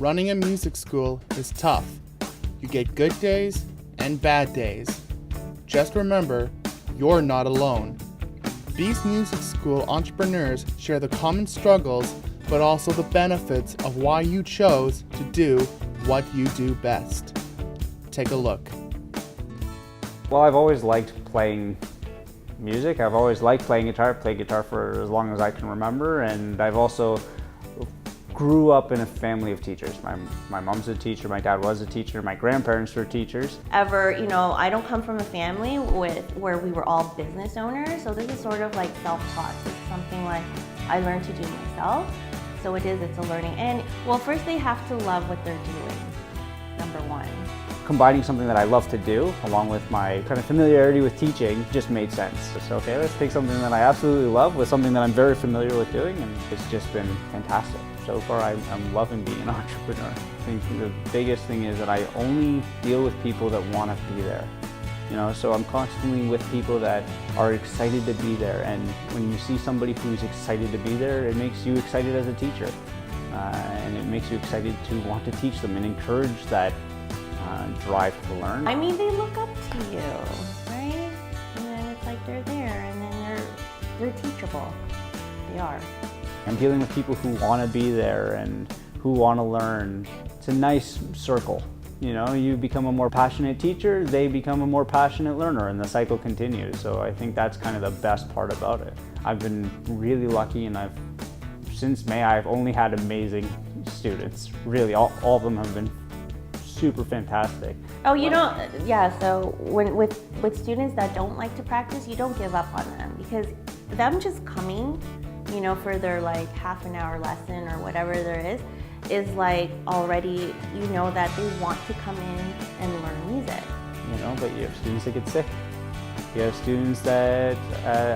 Running a music school is tough. You get good days and bad days. Just remember, you're not alone. These music school entrepreneurs share the common struggles, but also the benefits of why you chose to do what you do best. Take a look. Well, I've always liked playing music. I've always liked playing guitar. I've played guitar for as long as I can remember, and I've also grew up in a family of teachers. My mom's a teacher, my dad was a teacher, my grandparents were teachers. I don't come from a family where we were all business owners, so this is sort of like self-taught. It's something like I learned to do myself, so it's a learning. And well, first they have to love what they're doing, number one. Combining something that I love to do along with my kind of familiarity with teaching just made sense. So okay, let's take something that I absolutely love with something that I'm very familiar with doing, and it's just been fantastic. So far I'm loving being an entrepreneur. I think the biggest thing is that I only deal with people that want to be there. So I'm constantly with people that are excited to be there, and when you see somebody who's excited to be there, it makes you excited as a teacher. And it makes you excited to want to teach them and encourage that drive to learn. I mean, they look up to you, right? And then it's like they're there, and then they're teachable. They are. I'm dealing with people who want to be there and who want to learn. It's a nice circle. You become a more passionate teacher, they become a more passionate learner, and the cycle continues. So I think that's kind of the best part about it. I've been really lucky, and since May, I've only had amazing students. Really, all of them have been super fantastic. Oh, so with students that don't like to practice, you don't give up on them, because them just coming, for their like half an hour lesson or whatever there is like already, that they want to come in and learn music. But you have students that get sick. You have students that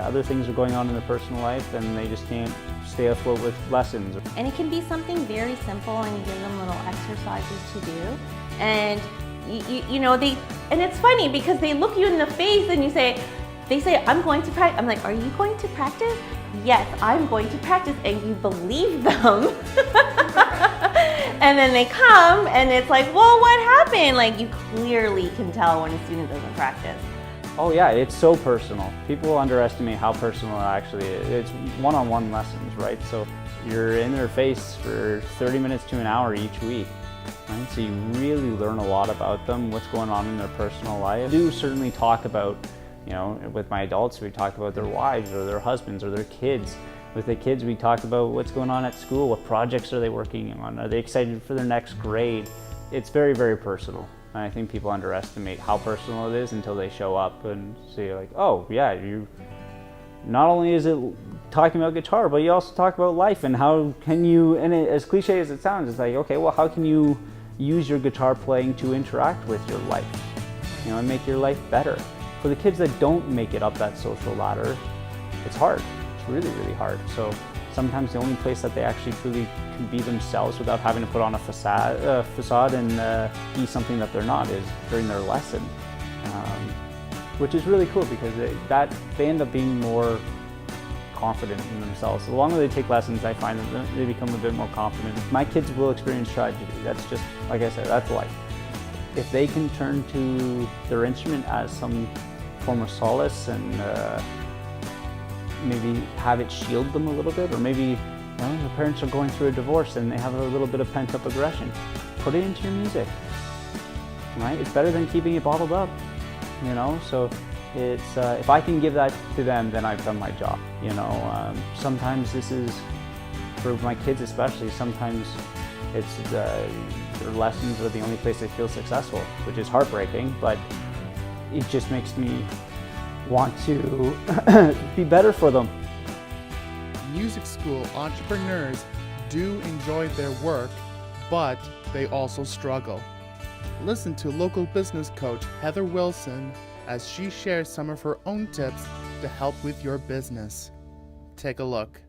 other things are going on in their personal life and they just can't stay afloat with lessons. And it can be something very simple, and you give them little exercises to do. And and it's funny because they look you in the face and they say, I'm going to practice. I'm like, are you going to practice? Yes, I'm going to practice. And you believe them. And then they come and it's like, well, what happened? Like, you clearly can tell when a student doesn't practice. Oh yeah, it's so personal. People underestimate how personal it actually is. It's one-on-one lessons, right? So you're in their face for 30 minutes to an hour each week. Right? So you really learn a lot about them, what's going on in their personal life. I do certainly talk about, with my adults, we talk about their wives or their husbands or their kids. With the kids, we talk about what's going on at school, what projects are they working on, are they excited for their next grade? It's very, very personal. And I think people underestimate how personal it is until they show up and say like, oh yeah, not only is it talking about guitar, but you also talk about life and how can you, and as cliche as it sounds, it's like, okay, well, how can you use your guitar playing to interact with your life, and make your life better? For the kids that don't make it up that social ladder, it's hard. It's really, really hard. So sometimes the only place that they actually truly can be themselves without having to put on a facade and be something that they're not is during their lesson, which is really cool because they end up being more confident in themselves. The longer they take lessons, I find that they become a bit more confident. My kids will experience tragedy. That's just, like I said, that's life. If they can turn to their instrument as some form of solace and maybe have it shield them a little bit, or maybe the parents are going through a divorce and they have a little bit of pent-up aggression, put it into your music, right? It's better than keeping it bottled up, so it's if I can give that to them, then I've done my job. Sometimes this is, for my kids especially, sometimes it's their lessons are the only place they feel successful, which is heartbreaking, but it just makes me want to be better for them. Music school entrepreneurs do enjoy their work, but they also struggle. Listen to local business coach Heather Wilson as she shares some of her own tips to help with your business. Take a look.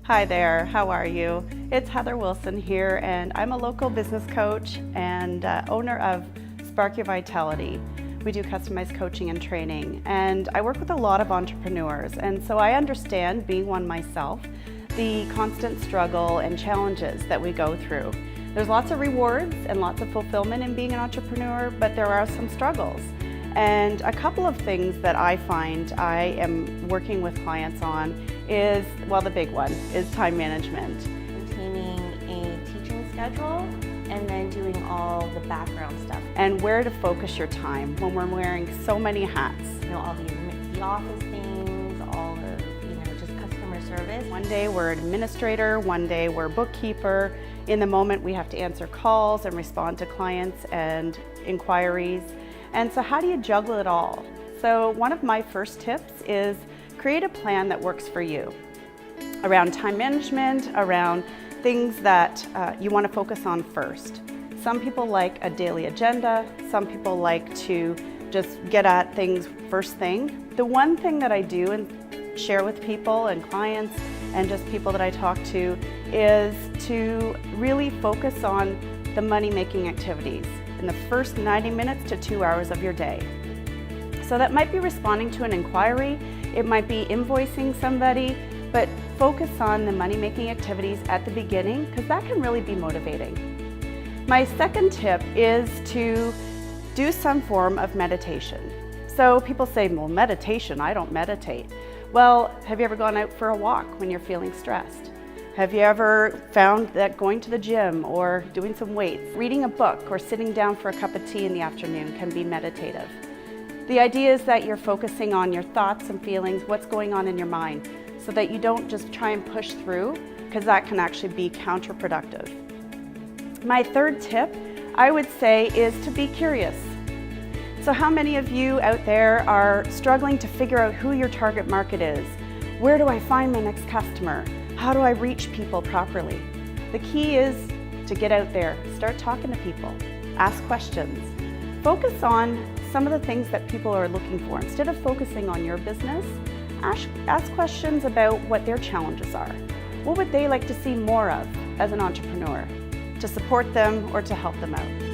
Hi there, how are you? It's Heather Wilson here, and I'm a local business coach and owner of Spark Your Vitality. We do customized coaching and training, and I work with a lot of entrepreneurs, and so I understand, being one myself, the constant struggle and challenges that we go through. There's lots of rewards and lots of fulfillment in being an entrepreneur, but there are some struggles. And a couple of things that I find I am working with clients on is, well, the big one is time management. Maintaining a teaching schedule and then doing all the background stuff. And where to focus your time when we're wearing so many hats. You know, all the office things, all of, you know, just customer service. One day we're an administrator, one day we're a bookkeeper. In the moment we have to answer calls and respond to clients and inquiries. And so how do you juggle it all? So one of my first tips is create a plan that works for you around time management, around things that you want to focus on first. Some people like a daily agenda, some people like to just get at things first thing. The one thing that I do and share with people and clients and just people that I talk to is to really focus on the money-making activities in the first 90 minutes to 2 hours of your day. So that might be responding to an inquiry, it might be invoicing somebody, but focus on the money-making activities at the beginning because that can really be motivating. My second tip is to do some form of meditation. So people say, well, meditation, I don't meditate. Well, have you ever gone out for a walk when you're feeling stressed? Have you ever found that going to the gym or doing some weights, reading a book or sitting down for a cup of tea in the afternoon can be meditative? The idea is that you're focusing on your thoughts and feelings, what's going on in your mind, so that you don't just try and push through, because that can actually be counterproductive. My third tip, I would say, is to be curious. So how many of you out there are struggling to figure out who your target market is? Where do I find my next customer? How do I reach people properly? The key is to get out there, start talking to people, ask questions. Focus on some of the things that people are looking for. Instead of focusing on your business, ask questions about what their challenges are. What would they like to see more of as an entrepreneur to support them or to help them out?